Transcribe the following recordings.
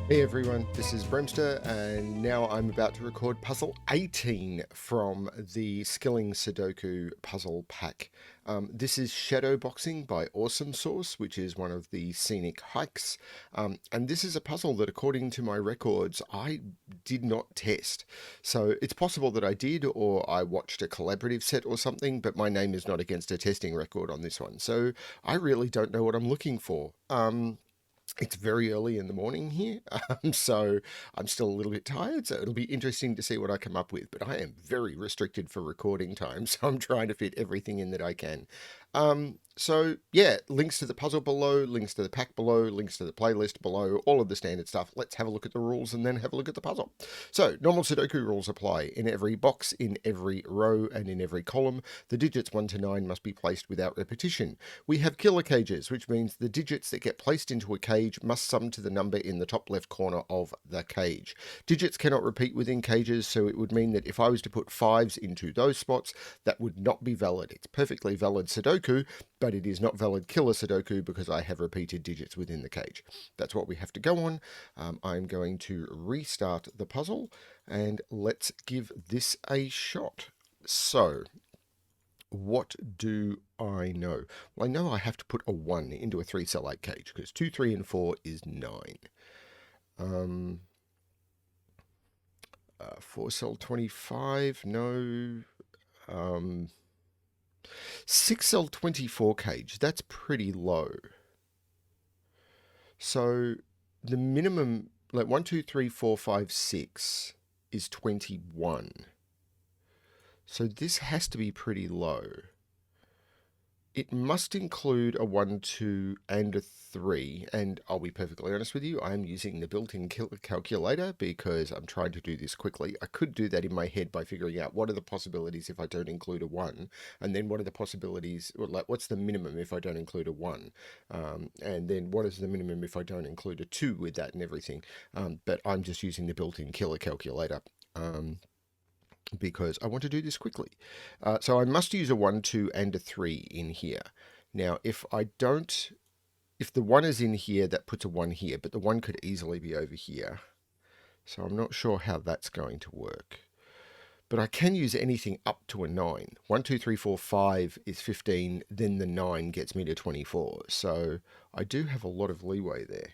Hey everyone, this is Bremster, and now I'm about to record puzzle 18 from the Skilling Sudoku puzzle pack. This is Shadow Boxing by Awesomesauce, which is one of the scenic hikes. And this is a puzzle that, according to my records, I did not test. So it's possible that I did, or I watched a collaborative set or something, but my name is not against a testing record on this one. So I really don't know what I'm looking for. It's very early in the morning here, so I'm still a little bit tired. So it'll be interesting to see what I come up with. But I am very restricted for recording time, so I'm trying to fit everything in that I can. So yeah, links to the puzzle below, links to the pack below, links to the playlist below, all of the standard stuff. Let's have a look at the rules and then have a look at the puzzle. So normal Sudoku rules apply. In every box, in every row, and in every column, the digits 1 to 9 must be placed without repetition. We have killer cages, which means the digits that get placed into a cage must sum to the number in the top left corner of the cage. Digits cannot repeat within cages, so it would mean that if I was to put 5s into those spots, that would not be valid. It's perfectly valid Sudoku, but it is not valid killer Sudoku because I have repeated digits within the cage. That's what we have to go on. I'm going to restart the puzzle, and let's give this a shot. So, what do I know? Well, I know I have to put a 1 into a 3 cell 8 cage because 2, 3, and 4 is 9. 4 cell 25, no. 6 cell 24 cage, that's pretty low. So the minimum, like 1, 2, 3, 4, 5, 6 is 21. So this has to be pretty low. It must include a 1, 2, and a 3. And I'll be perfectly honest with you, I'm using the built-in calculator because I'm trying to do this quickly. I could do that in my head by figuring out what are the possibilities if I don't include a 1, and then what are the possibilities, or like what's the minimum if I don't include a 1, and then what is the minimum if I don't include a 2 with that and everything. But I'm just using the built-in killer calculator. Because I want to do this quickly. So I must use a 1, 2, and a 3 in here. Now, if the 1 is in here, that puts a 1 here, but the 1 could easily be over here. So I'm not sure how that's going to work. But I can use anything up to a 9. 1, 2, 3, 4, 5 is 15, then the 9 gets me to 24. So I do have a lot of leeway there.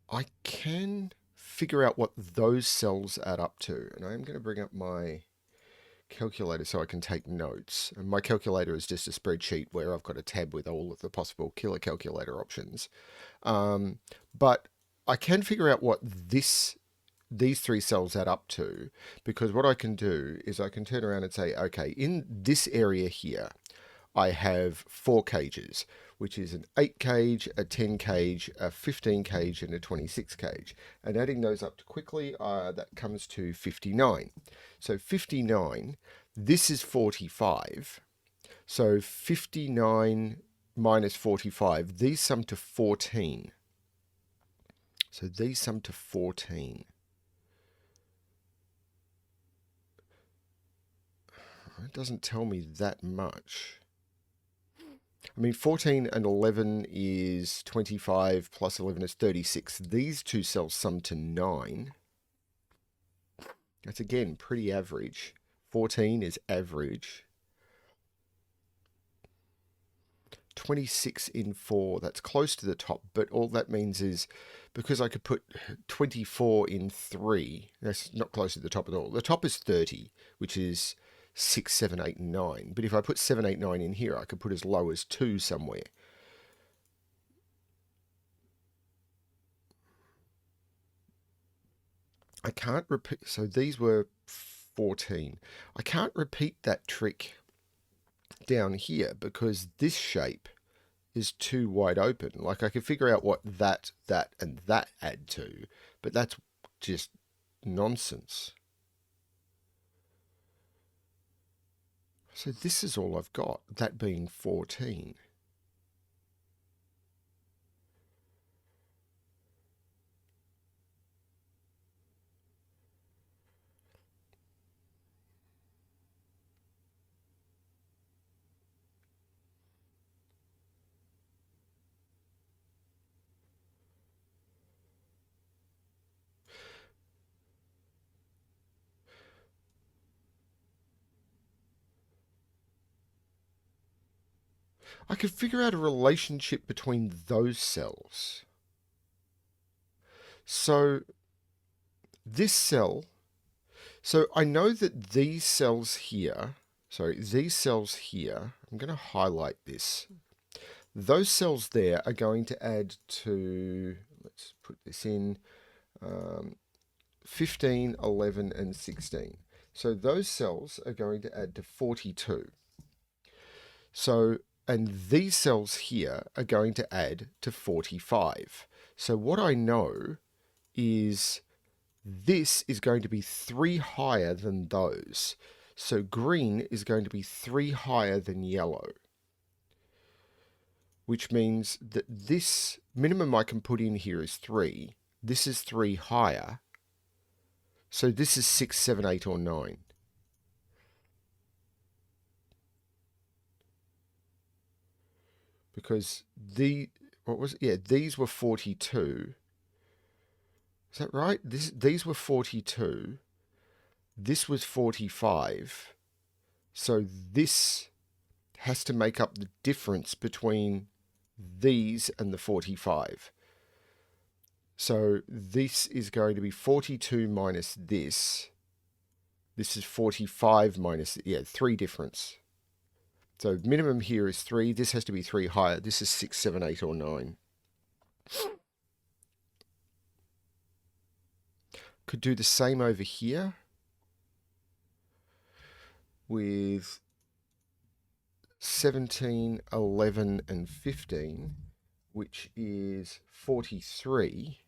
I can figure out what those cells add up to. And I'm going to bring up my calculator so I can take notes. And my calculator is just a spreadsheet where I've got a tab with all of the possible killer calculator options. But I can figure out what these 3 cells add up to, because what I can do is I can turn around and say, okay, in this area here, I have 4 cages, which is an 8 cage, a 10 cage, a 15 cage, and a 26 cage. And adding those up quickly, that comes to 59. So 59, this is 45. So 59 minus 45, these sum to 14. So these sum to 14. It doesn't tell me that much. I mean, 14 and 11 is 25, plus 11 is 36. These two cells sum to 9. That's, again, pretty average. 14 is average. 26 in 4, that's close to the top, but all that means is because I could put 24 in 3, that's not close to the top at all. The top is 30, which is 6, 7, 8, and 9. But if I put 7, 8, 9 in here, I could put as low as 2 somewhere. I can't repeat, so these were 14. I can't repeat that trick down here because this shape is too wide open. Like I could figure out what that, and that add to, but that's just nonsense. So this is all I've got, that being 14. I could figure out a relationship between those cells. So this cell, so I know that these cells here, I'm going to highlight this. Those cells there are going to add to, let's put this in, 15, 11, and 16. So those cells are going to add to 42. So, and these cells here are going to add to 45. So what I know is this is going to be 3 higher than those. So green is going to be 3 higher than yellow, which means that this minimum I can put in here is 3. This is 3 higher. So this is 6, 7, 8, or 9. Because these were 42. Is that right? These were 42. This was 45. So this has to make up the difference between these and the 45. So this is going to be 42 minus this. This is 45 minus, 3 difference. So minimum here is 3. This has to be 3 higher. This is 6, 7, 8, or 9. Could do the same over here with 17, 11, and 15, which is 43,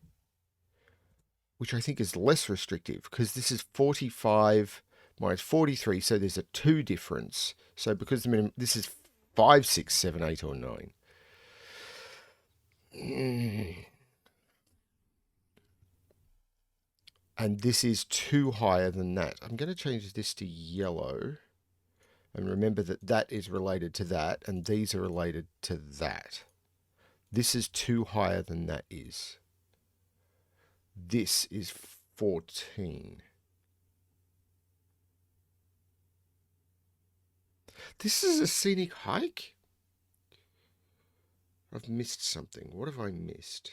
which I think is less restrictive because this is 45 minus 43, so there's a 2 difference. So because the minimum, this is 5, 6, 7, 8, or 9. And this is 2 higher than that. I'm going to change this to yellow. And remember that that is related to that, and these are related to that. This is 2 higher than that is. This is 14. This is a scenic hike? I've missed something. What have I missed?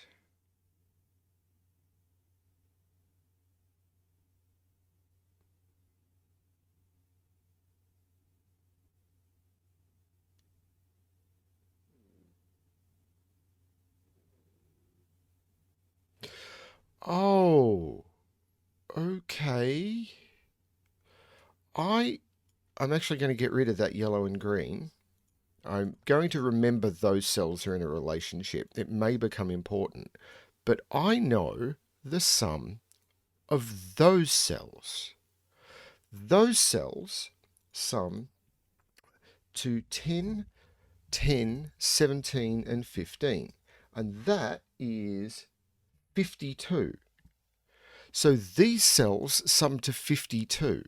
Oh, okay. I'm actually going to get rid of that yellow and green. I'm going to remember those cells are in a relationship. It may become important, but I know the sum of those cells. Those cells sum to 10, 10, 17, and 15. And that is 52. So these cells sum to 52.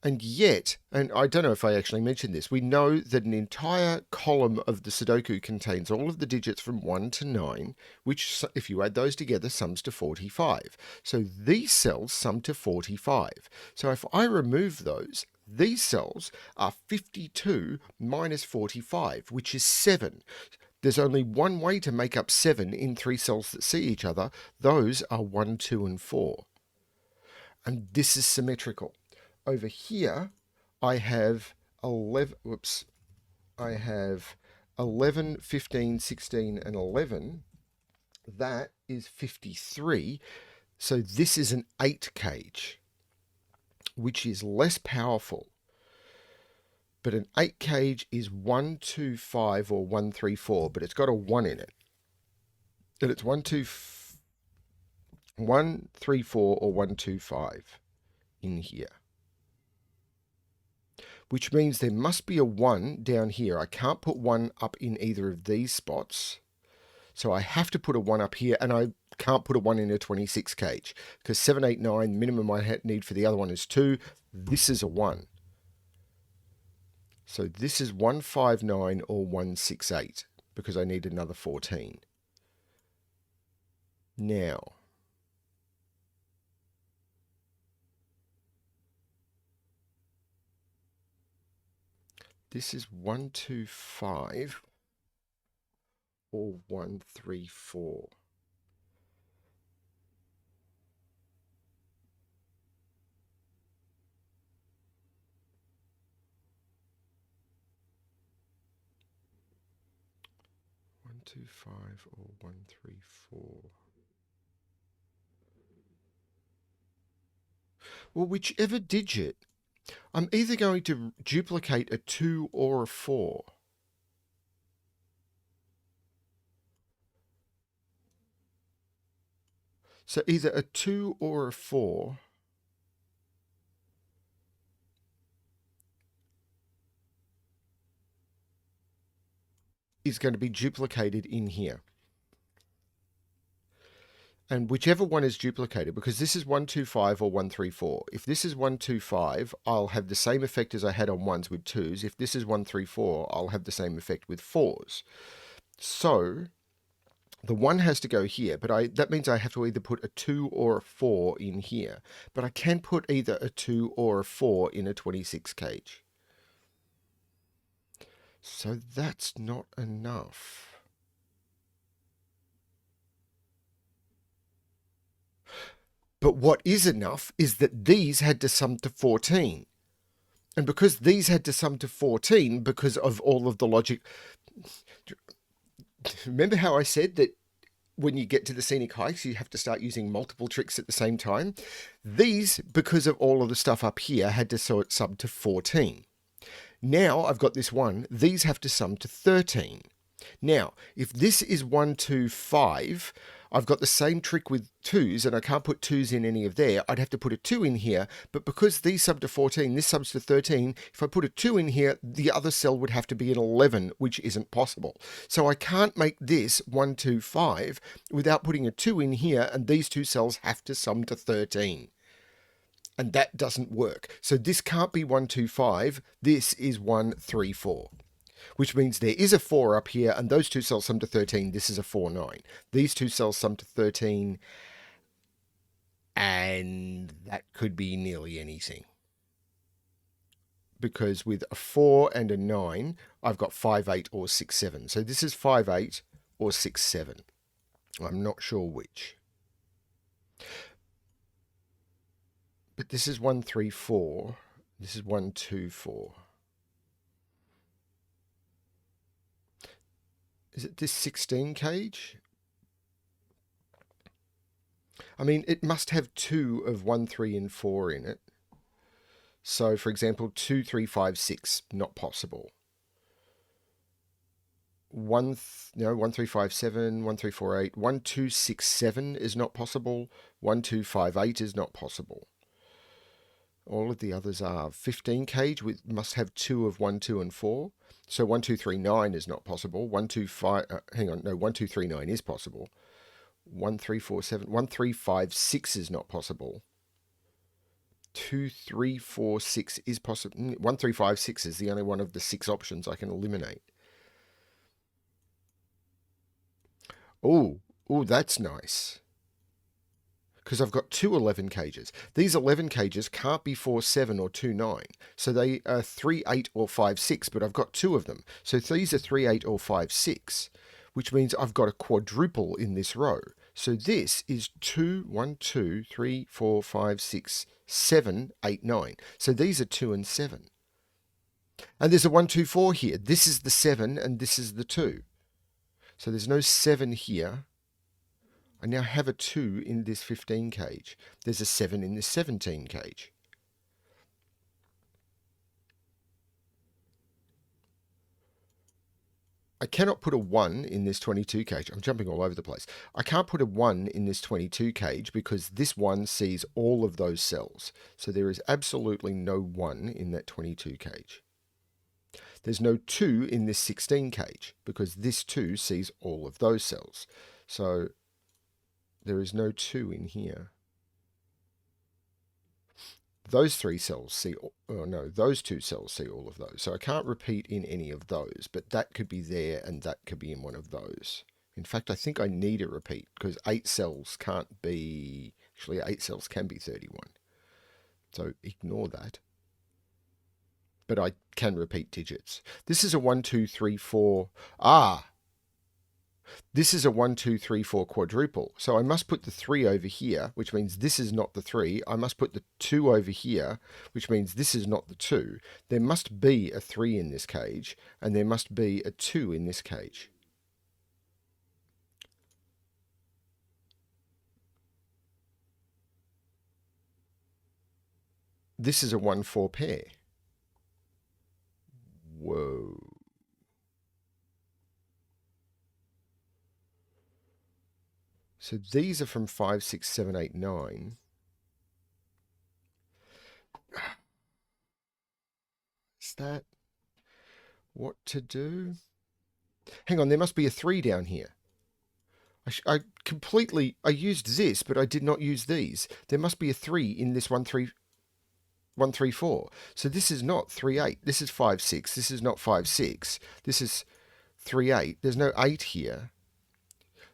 And yet, and I don't know if I actually mentioned this, we know that an entire column of the Sudoku contains all of the digits from 1 to 9, which, if you add those together, sums to 45. So these cells sum to 45. So if I remove those, these cells are 52 minus 45, which is 7. There's only one way to make up 7 in 3 cells that see each other. Those are 1, 2, and 4. And this is symmetrical. Over here, I have 11, I have 11, 15, 16, and 11. That is 53. So this is an 8 cage, which is less powerful. But an 8 cage is 1, 2, 5, or 1, 3, 4, but it's got a 1 in it. And it's 1, 2, 1, 3, 4, or 1, 2, 5 in here. Which means there must be a 1 down here. I can't put 1 up in either of these spots. So I have to put a 1 up here, and I can't put a 1 in a 26 cage. Because 7, 8, 9, minimum I need for the other one is 2. This is a 1. So this is 159 or 168, because I need another 14. Now, this is 125 or 134. One, two, five, or 134. Well, whichever digit, I'm either going to duplicate a 2 or a 4. So either a 2 or a 4 is going to be duplicated in here. And whichever one is duplicated, because this is 125 or 134. If this is 125, I'll have the same effect as I had on 1s with 2s. If this is 134, I'll have the same effect with 4s. So the 1 has to go here, but that means I have to either put a 2 or a 4 in here. But I can put either a 2 or a 4 in a 26 cage. So that's not enough. But what is enough is that these had to sum to 14. And because these had to sum to 14 because of all of the logic. Remember how I said that when you get to the scenic hikes, you have to start using multiple tricks at the same time? These, because of all of the stuff up here, had to sum to 14. Now I've got this one. These have to sum to 13. Now, if this is 125, I've got the same trick with 2s, and I can't put 2s in any of there. I'd have to put a 2 in here, but because these sub to 14, this subs to 13, if I put a 2 in here, the other cell would have to be an 11, which isn't possible. So I can't make this 125 without putting a 2 in here, and these two cells have to sum to 13. And that doesn't work. So this can't be 125, this is 134. Which means there is a 4 up here, and those two cells sum to 13. This is a 4, 9. These two cells sum to 13, and that could be nearly anything. Because with a 4 and a 9, I've got 5, 8, or 6, 7. So this is 5, 8, or 6, 7. I'm not sure which. But this is 134. This is 124. Is it this 16 cage? I mean, it must have 2 of 1, 3, and 4 in it. So, for example, 2, 3, 5, 6, not possible. 1, 3, 5, 7, 1, 3, 4, 8. 1, 2, 6, 7 is not possible. 1, 2, 5, 8 is not possible. All of the others are. 15 cage must have 2 of 1, 2, and 4. So 1, 2, 3, 9 is not possible. 1, 2, 5, 1, 2, 3, 9 is possible. 1, 3, 4, 7, 1, 3, 5, 6 is not possible. 2, 3, 4, 6 is possible. 1, 3, 5, 6 is the only one of the 6 options I can eliminate. Oh, that's nice. Because I've got two 11 cages. These 11 cages can't be 4, 7 or 2, 9. So they are 3, 8 or 5, 6, but I've got 2 of them. So these are 3, 8 or 5, 6, which means I've got a quadruple in this row. So this is 2, 1, 2, 3, 4, 5, 6, 7, 8, 9. So these are 2 and 7. And there's a 1, 2, 4 here. This is the 7 and this is the 2. So there's no 7 here. I now have a 2 in this 15 cage. There's a 7 in this 17 cage. I cannot put a 1 in this 22 cage. I'm jumping all over the place. I can't put a 1 in this 22 cage because this 1 sees all of those cells. So there is absolutely no 1 in that 22 cage. There's no 2 in this 16 cage because this 2 sees all of those cells. So there is no 2 in here. Those 3 cells see, those 2 cells see all of those. So I can't repeat in any of those, but that could be there and that could be in one of those. In fact, I think I need a repeat because 8 cells can't be, actually 8 cells can be 31. So ignore that. but I can repeat digits. This is a 1, 2, 3, 4. Ah, this is a 1, 2, 3, 4 quadruple. So I must put the 3 over here, which means this is not the 3. I must put the 2 over here, which means this is not the 2. There must be a 3 in this cage, and there must be a 2 in this cage. This is a 1, 4 pair. Whoa. So these are from 5, 6, 7, 8, 9. Is that what to do? Hang on, there must be a 3 down here. I used this, but I did not use these. There must be a 3 in this 1, 3, 1, 3, 4. So this is not 3, 8. This is 5, 6. This is not 5, 6. This is 3, 8. There's no 8 here.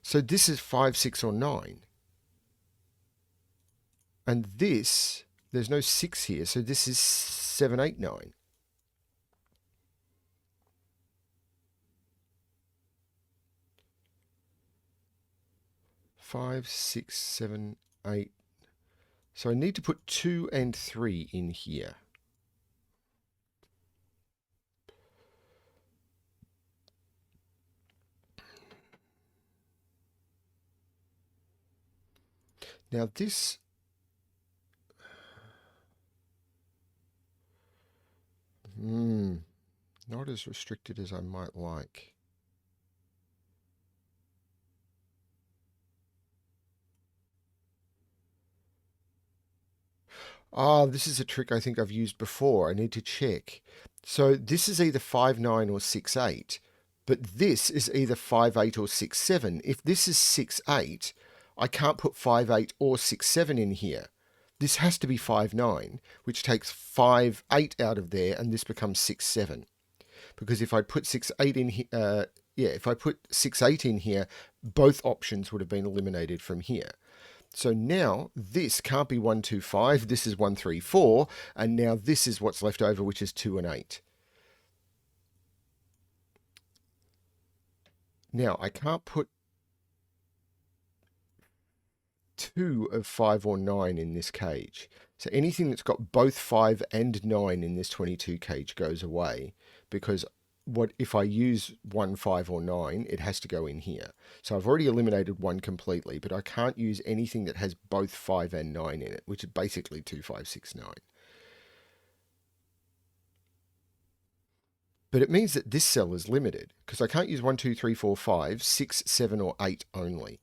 So this is 5, 6, or 9. And this, there's no 6 here. So this is 7, 8, 9. Five, 6, 7, 8. So I need to put 2 and 3 in here. Now this, not as restricted as I might like. Ah, this is a trick I think I've used before. I need to check. So this is either 5, 9 or 6, 8, but this is either 5, 8 or 6, 7. If this is 6, 8, I can't put 5, 8 or 6, 7 in here. This has to be 5, 9, which takes 5, 8 out of there, and this becomes 6, 7. Because if I put 6, 8 in here, if I put 6, 8 in here, both options would have been eliminated from here. So now this can't be 1, 2, 5. This is 1, 3, 4. And now this is what's left over, which is 2 and 8. Now I can't put 2 of 5 or 9 in this cage. So anything that's got both 5 and 9 in this 22 cage goes away, because what if I use 1, 5 or 9, it has to go in here. So I've already eliminated 1 completely, but I can't use anything that has both 5 and 9 in it, which is basically 2, 5, 6, 9. But it means that this cell is limited, because I can't use 1, 2, 3, 4, 5, 6, 7 or 8 only.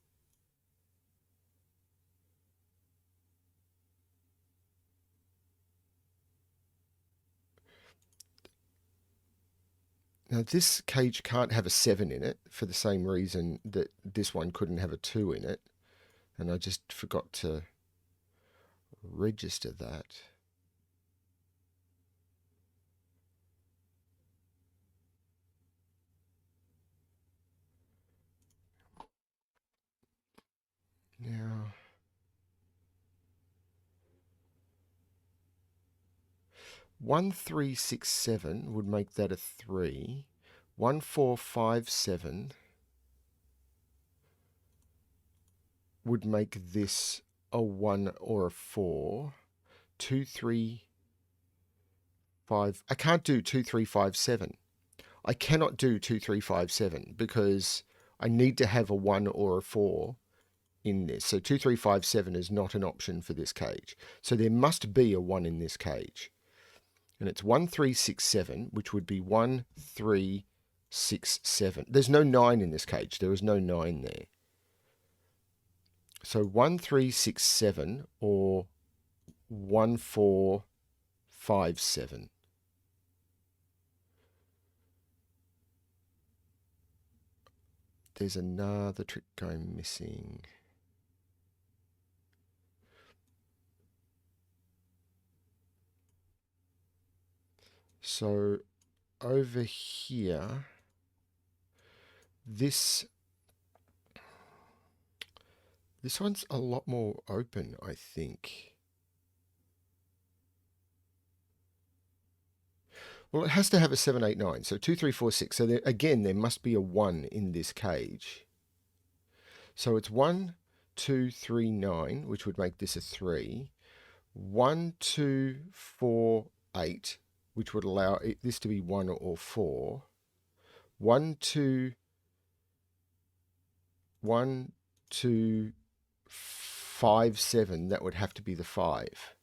Now this cage can't have a 7 in it for the same reason that this one couldn't have a 2 in it. And I just forgot to register that. Now, 1, 3, 6, 7 would make that a 3. 1, 4, 5, 7 would make this a 1 or a 4. 2, 3, 5. I can't do 2, 3, 5, 7. I cannot do 2, 3, 5, 7 because I need to have a 1 or a 4 in this. So 2, 3, 5, 7 is not an option for this cage. So there must be a 1 in this cage. And it's 1, 3, 6, 7, which would be 1, 3, 6, 7. There's no 9 in this cage. There is no 9 there. So 1, 3, 6, 7 or 1, 4, 5, 7. There's another trick I'm missing. So over here, this one's a lot more open, I think. Well, it has to have a 7, 8, 9. So 2, 3, 4, 6. So there, again, there must be a 1 in this cage. So it's 1, 2, 3, 9, which would make this a 3. 1, 2, 4, 8, which would allow this to be 1 or 4. 1, 2, 1, 2, 5, 7. That would have to be the 5.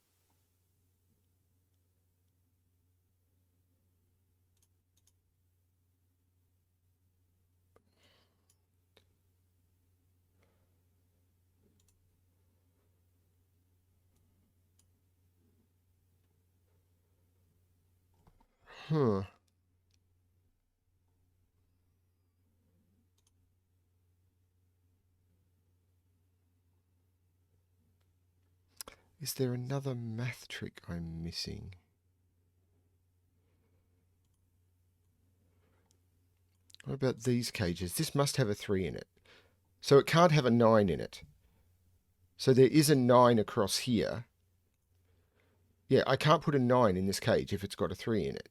Huh. Is there another math trick I'm missing? What about these cages? This must have a 3 in it. So it can't have a 9 in it. So there is a 9 across here. Yeah, I can't put a 9 in this cage if it's got a 3 in it.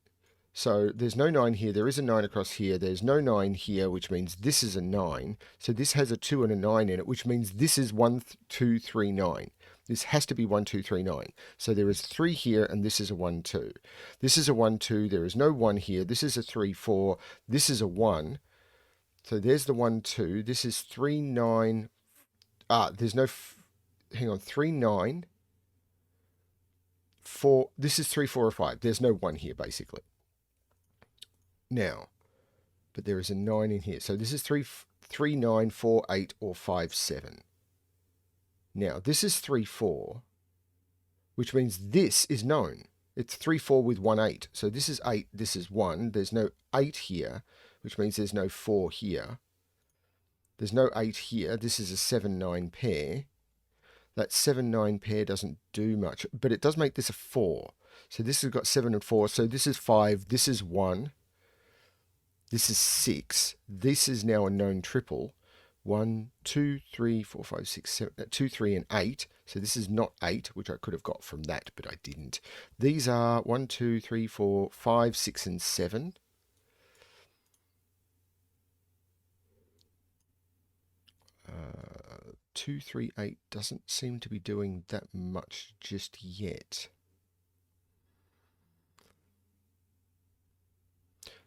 So there's no 9 here. There is a 9 across here. There's no 9 here, which means this is a 9. So this has a 2 and a 9 in it, which means this is 1, 2, 3, 9. This has to be 1, 2, 3, 9. So there is 3 here, and this is a 1, 2. This is a 1, 2. There is no 1 here. This is a 3, 4. This is a 1. So there's the 1, 2. This is 3, 9. There's no... hang on. 3, 9. 4. This is 3, 4, or 5. There's no 1 here, basically. Now, but there is a 9 in here. So this is 3, 3, 9, 4, 8, or 5, 7. Now, this is 3, 4, which means this is known. It's 3, 4 with 1, 8. So this is 8, this is 1. There's no 8 here, which means there's no 4 here. There's no 8 here. This is a 7, 9 pair. That 7, 9 pair doesn't do much, but it does make this a 4. So this has got 7 and 4. So this is 5. This is 1. This is 6. This is now a known triple. 1, 2, 3, 4, 5, 6, 7, 2, 3, and 8. So this is not 8, which I could have got from that, but I didn't. These are 1, 2, 3, 4, 5, 6, and 7. 2, 3, 8 doesn't seem to be doing that much just yet.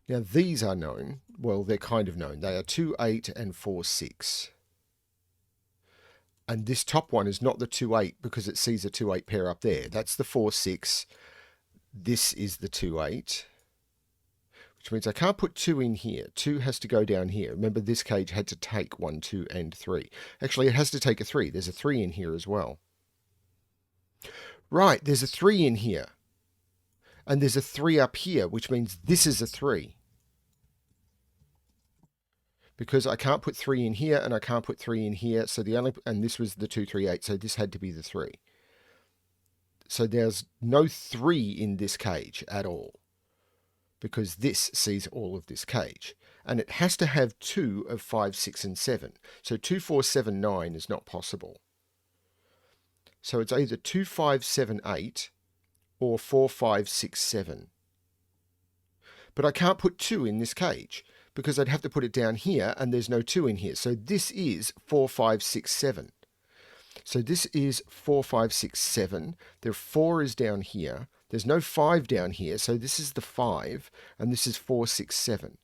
Now these are known. Well, they're kind of known. They are 2, 8, and 4, 6. And this top one is not the 2, 8 because it sees a 2, 8 pair up there. That's the 4, 6. This is the 2, 8. Which means I can't put 2 in here. 2 has to go down here. Remember, this cage had to take 1, 2, and 3. Actually, it has to take a 3. There's a 3 in here as well. Right, there's a 3 in here. And there's a 3 up here, which means this is a 3. Because I can't put 3 in here, and I can't put 3 in here. So and this was the 2, 3, 8. So this had to be the 3. So there's no 3 in this cage at all, because this sees all of this cage. And it has to have 2 of 5, 6, and 7. So 2, 4, 7, 9 is not possible. So it's either 2, 5, 7, 8 or 4, 5, 6, 7. But I can't put 2 in this cage because I'd have to put it down here, and there's no 2 in here. So this is 4, 5, 6, 7. So this is 4, 5, 6, 7. The 4 is down here. There's no 5 down here, so this is the 5, and this is 4, 6, 7.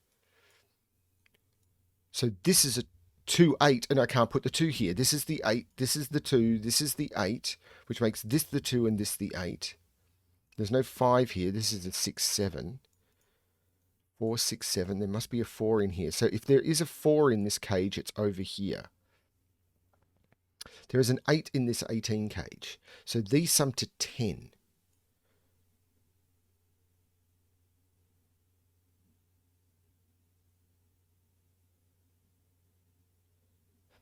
So this is a 2, 8, and I can't put the 2 here. This is the 8, this is the 2, this is the 8, which makes this the 2 and this the 8. There's no 5 here. This is a 6, 7. 4, 6, 7. There must be a 4 in here. So if there is a 4 in this cage, it's over here. There is an 8 in this 18 cage. So these sum to 10.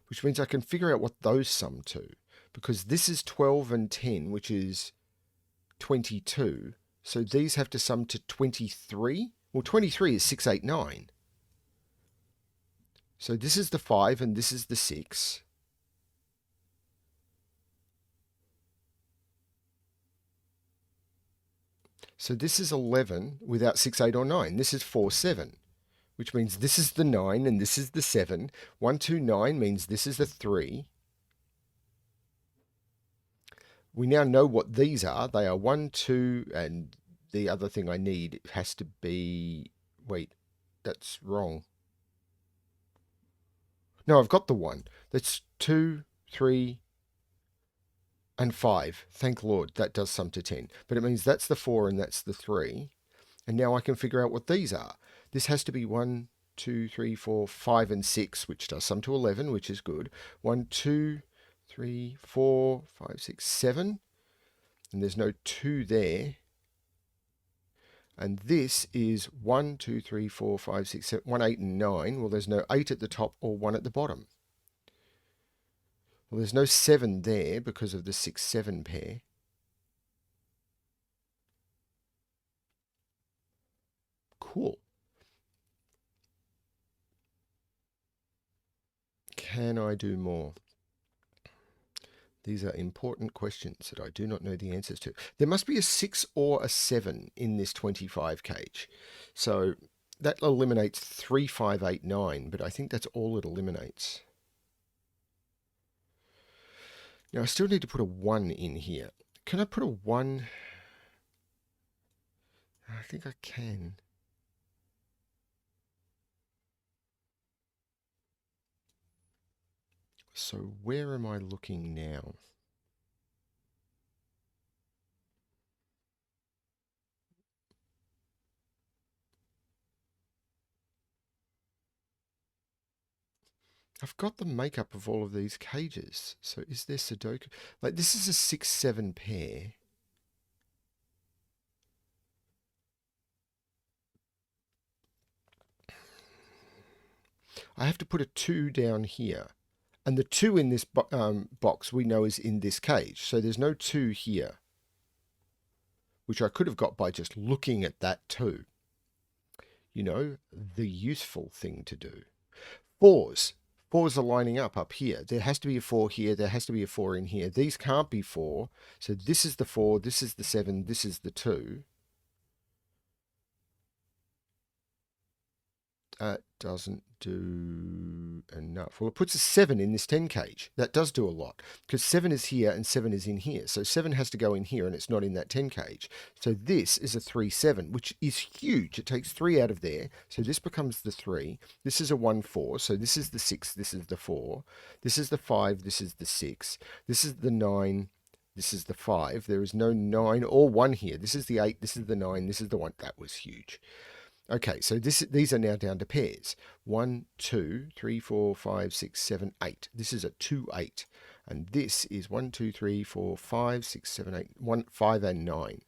Which means I can figure out what those sum to. Because this is 12 and 10, which is 22. So these have to sum to 23. Well, 23 is 6, 8, 9. So this is the 5 and this is the 6. So this is 11 without 6, 8 or 9. This is 4, 7, which means this is the 9 and this is the 7. 1, 2, 9 means this is the 3. We now know what these are. They are 1, 2, and the other thing I need has to be... Wait, that's wrong. No, I've got the 1. That's 2, 3, and 5. Thank Lord, that does sum to 10. But it means that's the 4 and that's the 3. And now I can figure out what these are. This has to be 1, 2, 3, 4, 5, and 6, which does sum to 11, which is good. 1, 2, 3, 4, 5, 6, 7. And there's no 2 there. And this is 1, 2, 3, 4, 5, 6, 7, 1, 8, and 9. Well, there's no 8 at the top or 1 at the bottom. Well, there's no 7 there because of the 6, 7 pair. Cool. Can I do more? These are important questions that I do not know the answers to. There must be a 6 or a 7 in this 25 cage. So that eliminates 3, 5, 8, 9, but I think that's all it eliminates. Now I still need to put a 1 in here. Can I put a 1? I think I can. So where am I looking now? I've got the makeup of all of these cages. So is there Sudoku? Like this is a 6, 7 pair. I have to put a 2 down here. And the 2 in this box we know is in this cage. So there's no 2 here, which I could have got by just looking at that 2. You know, the useful thing to do. 4s. 4s are lining up here. There has to be a 4 here. There has to be a 4 in here. These can't be 4. So this is the 4. This is the 7. This is the 2. That doesn't do enough. Well, it puts a 7 in this 10 cage. That does do a lot because 7 is here and 7 is in here. So 7 has to go in here and it's not in that 10 cage. So this is a 3, 7, which is huge. It takes 3 out of there. So this becomes the 3. This is a 1, 4. So this is the 6. This is the 4. This is the 5. This is the 6. This is the 9. This is the 5. There is no 9 or 1 here. This is the 8. This is the 9. This is the 1. That was huge. Okay, so these are now down to pairs. 1, 2, 3, 4, 5, 6, 7, 8. This is a 2, 8. And this is 1, 2, 3, 4, 5, 6, 7, 8, 1, 5, and 9.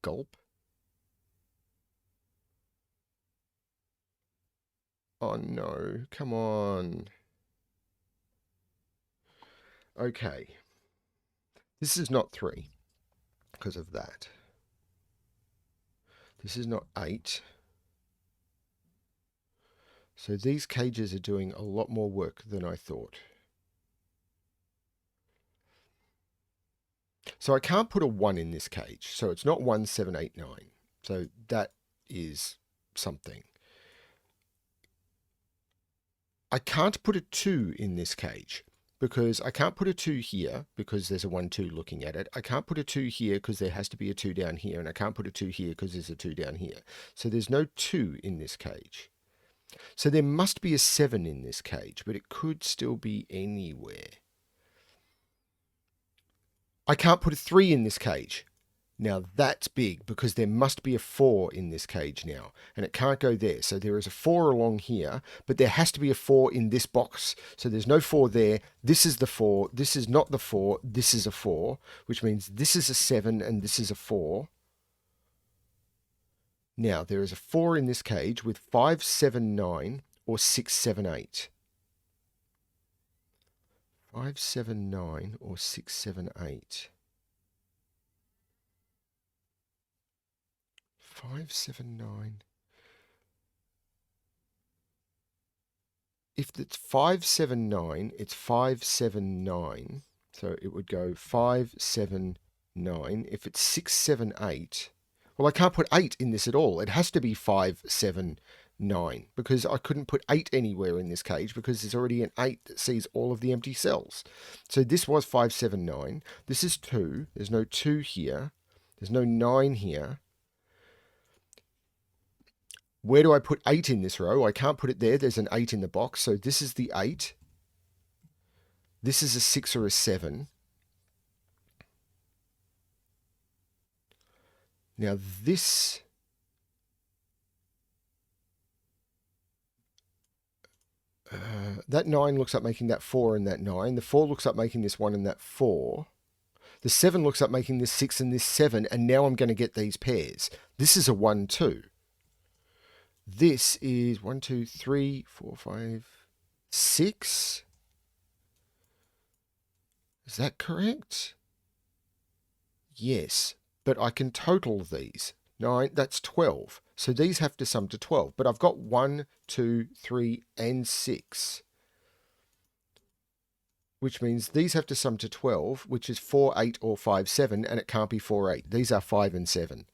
Gulp. Oh no, come on. Okay. This is not 3 because of that. This is not 8. So these cages are doing a lot more work than I thought. So I can't put a 1 in this cage. So it's not 1, 7, 8, 9. So that is something. I can't put a 2 in this cage because I can't put a 2 here because there's a 1, 2 looking at it. I can't put a 2 here because there has to be a 2 down here, and I can't put a 2 here because there's a 2 down here. So there's no 2 in this cage. So there must be a 7 in this cage, but it could still be anywhere. I can't put a 3 in this cage. Now that's big because there must be a 4 in this cage now, and it can't go there. So there is a 4 along here, but there has to be a 4 in this box. So there's no 4 there. This is the 4. This is not the 4. This is a 4, which means this is a 7 and this is a 4. Now there is a 4 in this cage with 5, 7, 9 or 6, 7, 8. 5, 7, 9 or 6, 7, 8. 5, 7, 9. If it's 5, 7, 9, it's 5, 7, 9. So it would go 5, 7, 9. If it's 6, 7, 8, well, I can't put 8 in this at all. It has to be 5, 7, 9, because I couldn't put 8 anywhere in this cage because there's already an 8 that sees all of the empty cells. So this was 5, 7, 9. This is 2. There's no 2 here. There's no 9 here. Where do I put 8 in this row? I can't put it there. There's an 8 in the box. So this is the 8. This is a 6 or a 7. Now this... that 9 looks like making that 4 and that 9. The 4 looks like making this 1 and that 4. The 7 looks like making this 6 and this 7. And now I'm going to get these pairs. This is a 1, 2. This is 1, 2, 3, 4, 5, 6. Is that correct? Yes. But I can total these. 9, that's 12. So these have to sum to 12. But I've got 1, 2, 3, and 6. Which means these have to sum to 12, which is 4, 8, or 5, 7, and it can't be 4, 8. These are 5 and 7.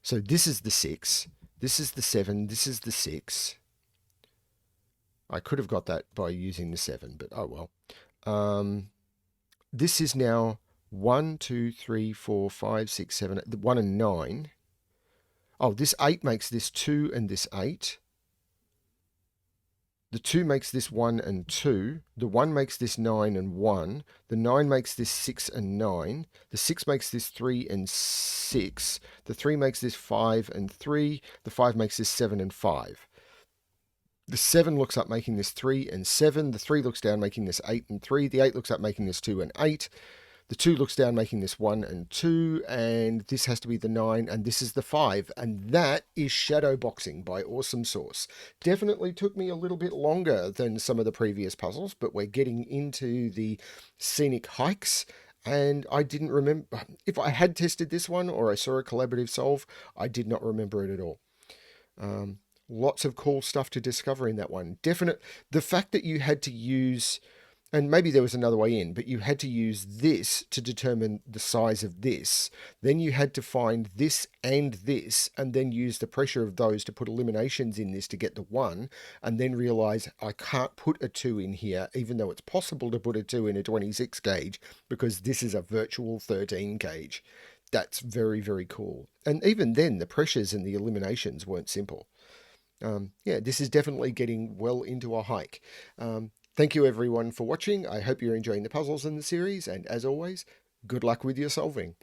So this is the 6. This is the 7. This is the 6. I could have got that by using the 7, but oh well. This is now 1, 2, 3, 4, 5, 6, 7, 1 and 9. Oh, this 8 makes this 2 and this 8. The 2 makes this 1 and 2. The 1 makes this 9 and 1. The 9 makes this 6 and 9. The 6 makes this 3 and 6. The 3 makes this 5 and 3. The 5 makes this 7 and 5. The 7 looks up making this 3 and 7. The 3 looks down making this 8 and 3. The 8 looks up making this 2 and 8. The 2 looks down making this 1 and 2. And this has to be the 9. And this is the 5. And that is shadow boxing by Awesomesauce. Definitely took me a little bit longer than some of the previous puzzles, but we're getting into the scenic hikes. And I didn't remember if I had tested this one or I saw a collaborative solve. I did not remember it at all. Lots of cool stuff to discover in that one. The fact that you had to use, and maybe there was another way in, but you had to use this to determine the size of this. Then you had to find this, and then use the pressure of those to put eliminations in this to get the 1, and then realize I can't put a 2 in here, even though it's possible to put a 2 in a 26 gauge, because this is a virtual 13 gauge. That's very, very cool. And even then, the pressures and the eliminations weren't simple. Yeah, this is definitely getting well into a hike. Thank you everyone for watching. I hope you're enjoying the puzzles in the series, and as always, good luck with your solving.